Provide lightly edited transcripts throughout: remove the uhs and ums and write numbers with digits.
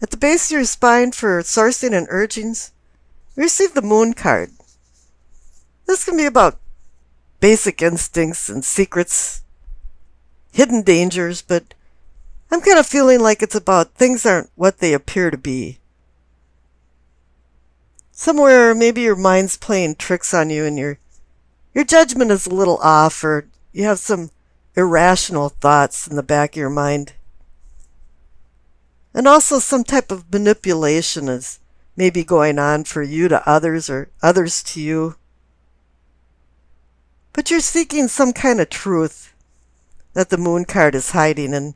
At the base of your spine for sourcing and urgings, you receive the Moon card. This can be about basic instincts and secrets, hidden dangers, but I'm kind of feeling like it's about things aren't what they appear to be. Somewhere maybe your mind's playing tricks on you and your judgment is a little off, or you have some irrational thoughts in the back of your mind. And also some type of manipulation is maybe going on for you to others or others to you. But you're seeking some kind of truth that the Moon card is hiding. And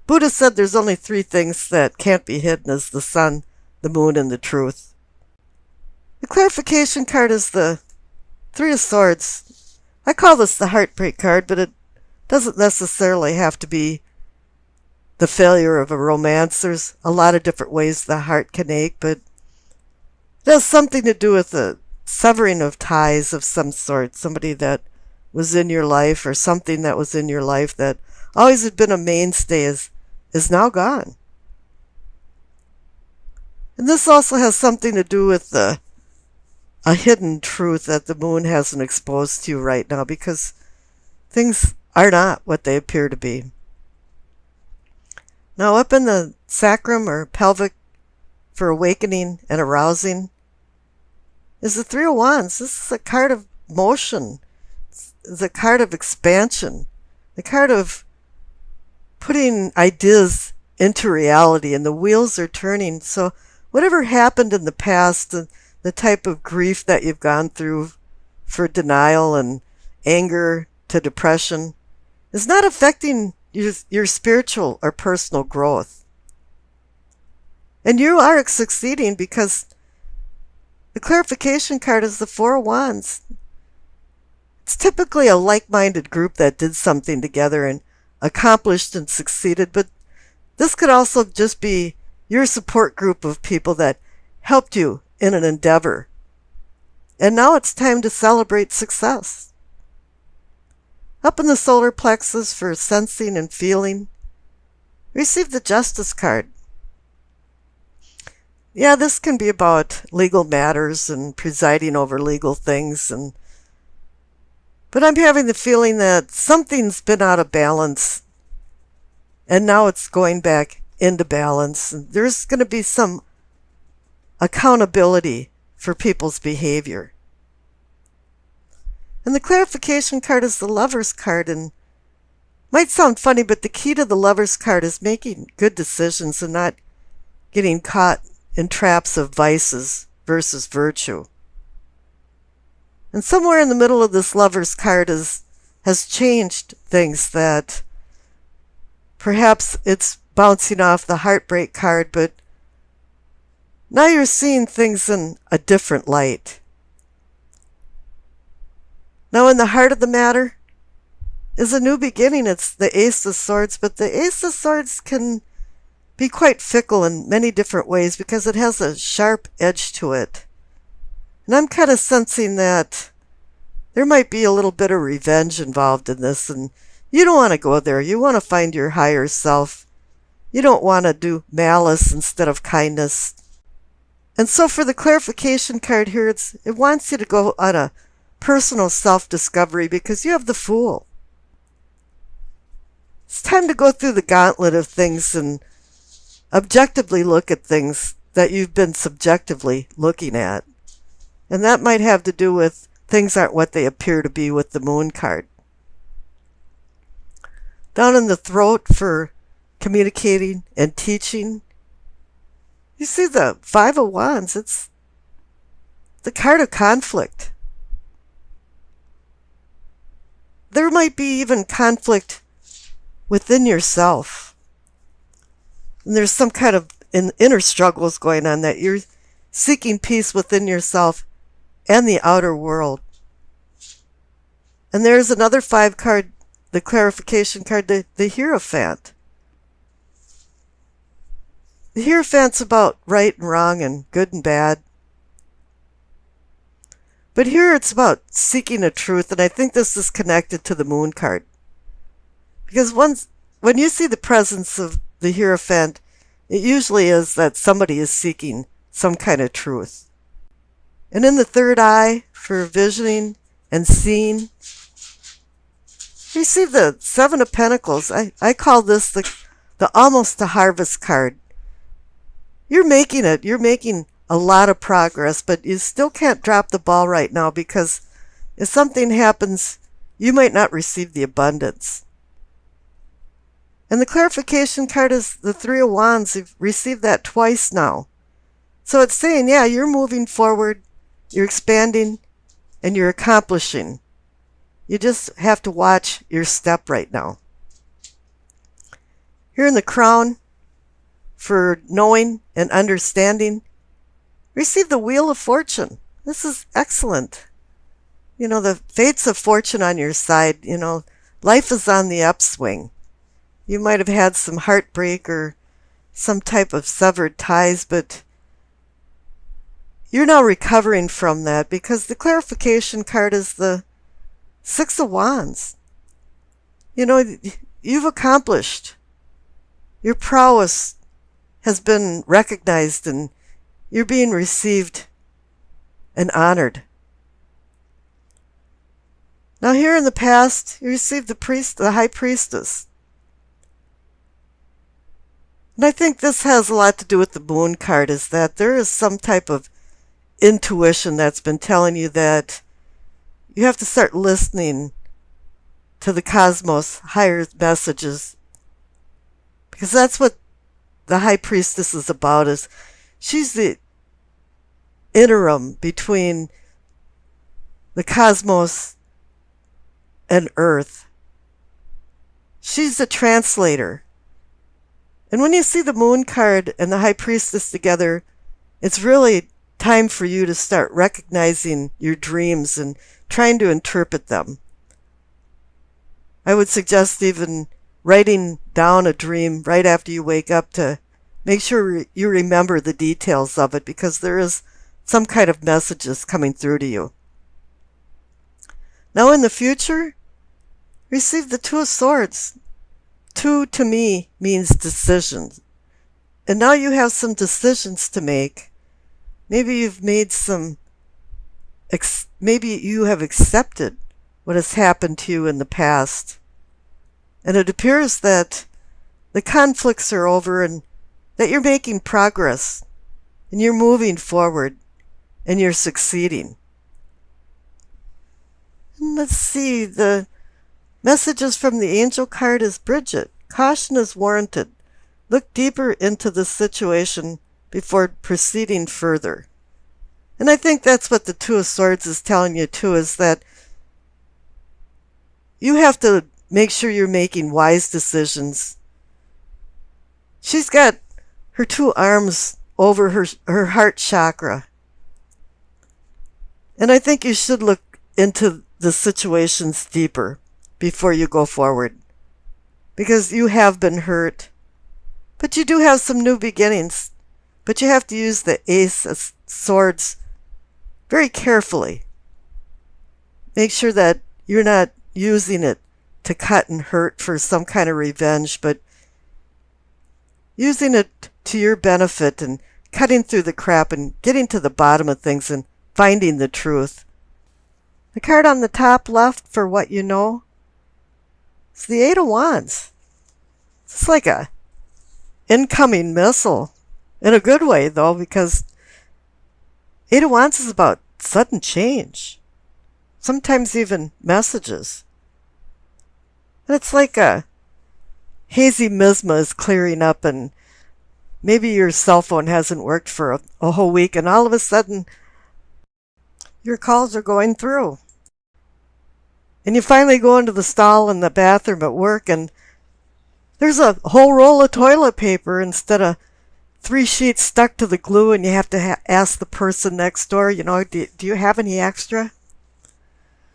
Buddha said there's only three things that can't be hidden: is the sun, the moon, and the truth. The clarification card is the Three of Swords. I call this the heartbreak card, but it doesn't necessarily have to be the failure of a romance. There's a lot of different ways the heart can ache, but it has something to do with the severing of ties of some sort. Somebody that was in your life, or something that was in your life that always had been a mainstay is now gone. And this also has something to do with a hidden truth that the moon hasn't exposed to you right now, because things are not what they appear to be. Now, up in the sacrum or pelvic for awakening and arousing is the Three of Wands. This is a card of motion. It's a card of expansion, the card of putting ideas into reality, and the wheels are turning. So whatever happened in the past, the type of grief that you've gone through for denial and anger to depression, is not affecting your spiritual or personal growth. And you are succeeding, because the clarification card is the Four of Wands. It's typically a like-minded group that did something together and accomplished and succeeded, but this could also just be your support group of people that helped you in an endeavor. And now it's time to celebrate success. Up in the solar plexus for sensing and feeling, receive the Justice card. Yeah, this can be about legal matters and presiding over legal things, but I'm having the feeling that something's been out of balance and now it's going back into balance. And there's going to be some accountability for people's behavior. And the clarification card is the Lover's card. And might sound funny, but the key to the Lover's card is making good decisions and not getting caught in traps of vices versus virtue. And somewhere in the middle of this Lover's card has changed things, that perhaps it's bouncing off the Heartbreak card, but now you're seeing things in a different light. Now, in the heart of the matter is a new beginning. It's the Ace of Swords, but the Ace of Swords can be quite fickle in many different ways because it has a sharp edge to it. And I'm kind of sensing that there might be a little bit of revenge involved in this, and you don't want to go there. You want to find your higher self. You don't want to do malice instead of kindness. And so for the clarification card here, it wants you to go on a personal self-discovery, because you have the Fool. It's time to go through the gauntlet of things and objectively look at things that you've been subjectively looking at. And that might have to do with things aren't what they appear to be with the Moon card. Down in the throat for communicating and teaching, you see the Five of Wands. It's the card of conflict. There might be even conflict within yourself. And there's some kind of inner struggles going on, that you're seeking peace within yourself and the outer world. And there's another 5 card, the clarification card, the Hierophant. The Hierophant's about right and wrong and good and bad. But here it's about seeking a truth, and I think this is connected to the Moon card. Because when you see the presence of the Hierophant, it usually is that somebody is seeking some kind of truth. And in the third eye, for visioning and seeing, receive the Seven of Pentacles. I call this the almost a harvest card. You're making it. You're making a lot of progress, but you still can't drop the ball right now because if something happens, you might not receive the abundance. And the clarification card is the Three of Wands. You've received that twice now. So it's saying, yeah, you're moving forward, you're expanding, and you're accomplishing. You just have to watch your step right now. Here in the Crown, for knowing and understanding, receive the Wheel of Fortune. This is excellent. You know, the fates of fortune on your side. You know, life is on the upswing. You might have had some heartbreak or some type of severed ties, but you're now recovering from that because the clarification card is the Six of Wands. You know, you've accomplished. Your prowess has been recognized and you're being received and honored. Now here in the past, you received the High Priestess. And I think this has a lot to do with the Moon card, is that there is some type of intuition that's been telling you that you have to start listening to the cosmos, higher messages. Because that's what the High Priestess is about, is she's the interim between the cosmos and Earth. She's the translator. And when you see the Moon card and the High Priestess together, it's really time for you to start recognizing your dreams and trying to interpret them. I would suggest even writing down a dream right after you wake up to make sure you remember the details of it, because there is some kind of messages coming through to you. Now in the future, receive the Two of Swords. Two to me means decisions. And now you have some decisions to make. Maybe you've made some, maybe you have accepted what has happened to you in the past. And it appears that the conflicts are over and that you're making progress and you're moving forward and you're succeeding. And let's see, the messages from the angel card is Bridget. Caution is warranted. Look deeper into the situation before proceeding further. And I think that's what the Two of Swords is telling you too, is that you have to make sure you're making wise decisions. She's got her two arms over her heart chakra. And I think you should look into the situations deeper before you go forward, because you have been hurt. But you do have some new beginnings. But you have to use the Ace of Swords very carefully. Make sure that you're not using it to cut and hurt for some kind of revenge, but using it to your benefit and cutting through the crap and getting to the bottom of things and finding the truth. The card on the top left for what you know is the Eight of Wands. It's like a incoming missile. In a good way, though, because Eight of Wands is about sudden change. Sometimes even messages. And it's like a hazy miasma is clearing up, and maybe your cell phone hasn't worked for a whole week, and all of a sudden your calls are going through. And you finally go into the stall in the bathroom at work, and there's a whole roll of toilet paper instead of 3 sheets stuck to the glue, and you have to ask the person next door, you know, do you have any extra?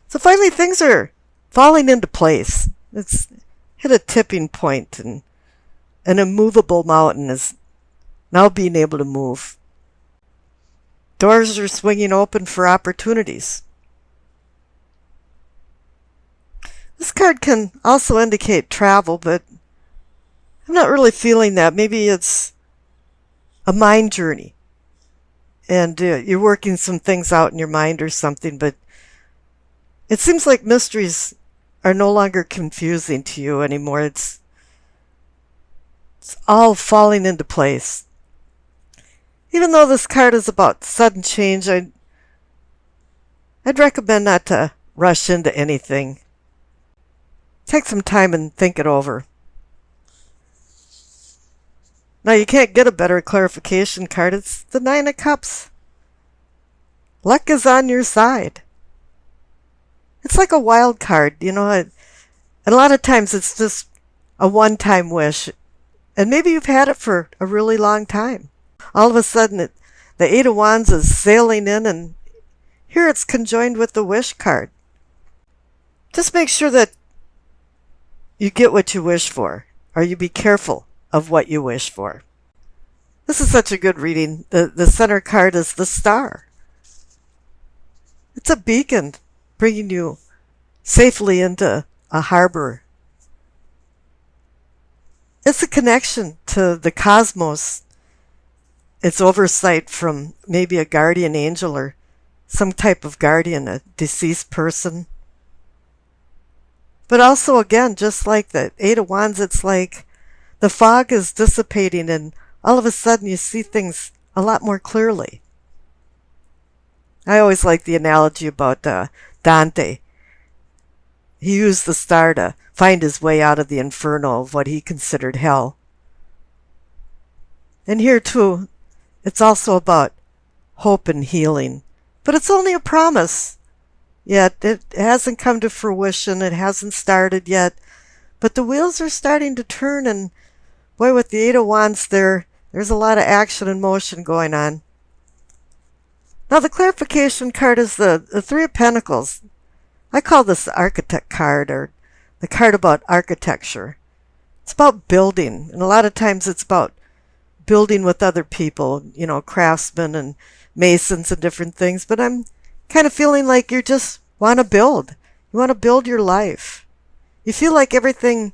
So finally things are falling into place. It's hit a tipping point, and an immovable mountain is now being able to move. Doors are swinging open for opportunities. This card can also indicate travel, but I'm not really feeling that. Maybe it's a mind journey. And you're working some things out in your mind or something, but it seems like mysteries are no longer confusing to you anymore. It's all falling into place. Even though this card is about sudden change, I'd recommend not to rush into anything. Take some time and think it over. Now, you can't get a better clarification card. It's the Nine of Cups. Luck is on your side. It's like a wild card, and a lot of times it's just a one-time wish. And maybe you've had it for a really long time. All of a sudden, the Eight of Wands is sailing in, and here it's conjoined with the wish card. Just make sure that you get what you wish for, or you be careful of what you wish for. This is such a good reading. The center card is the Star. It's a beacon bringing you safely into a harbor. It's a connection to the cosmos. It's oversight from maybe a guardian angel or some type of guardian, a deceased person. But also, again, just like the Eight of Wands, it's like the fog is dissipating and all of a sudden you see things a lot more clearly. I always like the analogy about Dante. He used the star to find his way out of the inferno of what he considered hell. And here too, it's also about hope and healing. But it's only a promise. Yet it hasn't come to fruition. It hasn't started yet. But the wheels are starting to turn, and boy, with the Eight of Wands there's a lot of action and motion going on. Now the clarification card is the Three of Pentacles. I call this the Architect card, or the card about architecture. It's about building, and a lot of times it's about building with other people, craftsmen and masons and different things. But I'm kind of feeling like you just want to build. You want to build your life. You feel like everything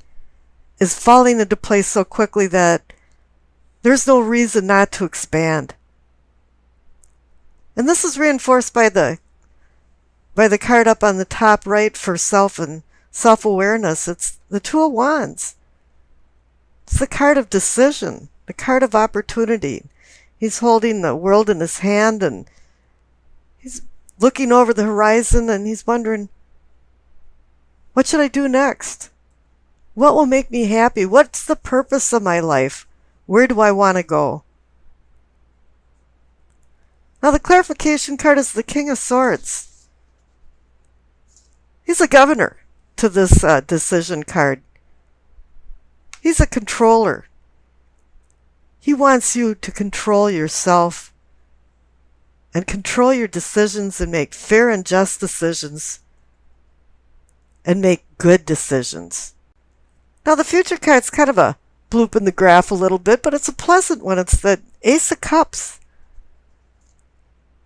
is falling into place so quickly that there's no reason not to expand. And this is reinforced by the card up on the top right for self and self-awareness. It's the Two of Wands. It's the card of decision, the card of opportunity. He's holding the world in his hand, and he's looking over the horizon, and he's wondering, what should I do next? What will make me happy? What's the purpose of my life? Where do I want to go? Now the clarification card is the King of Swords. He's a governor to this decision card. He's a controller. He wants you to control yourself and control your decisions and make fair and just decisions and make good decisions. Now the future card's kind of a bloop in the graph a little bit, but it's a pleasant one. It's the Ace of Cups.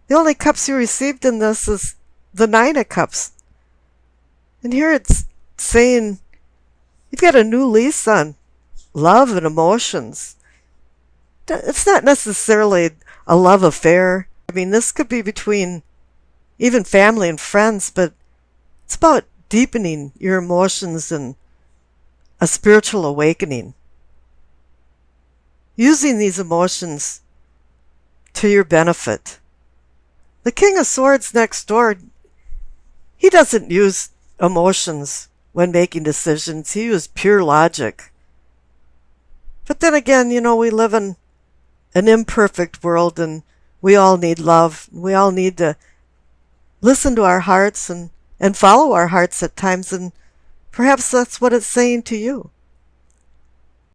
The only cups you received in this is the Nine of Cups. And here it's saying you've got a new lease on love and emotions. It's not necessarily a love affair. I mean, this could be between even family and friends, but it's about deepening your emotions and a spiritual awakening. Using these emotions to your benefit. The King of Swords next door, he doesn't use emotions when making decisions. He uses pure logic. But then again, we live in an imperfect world, and we all need love. We all need to listen to our hearts and follow our hearts at times, and perhaps that's what it's saying to you.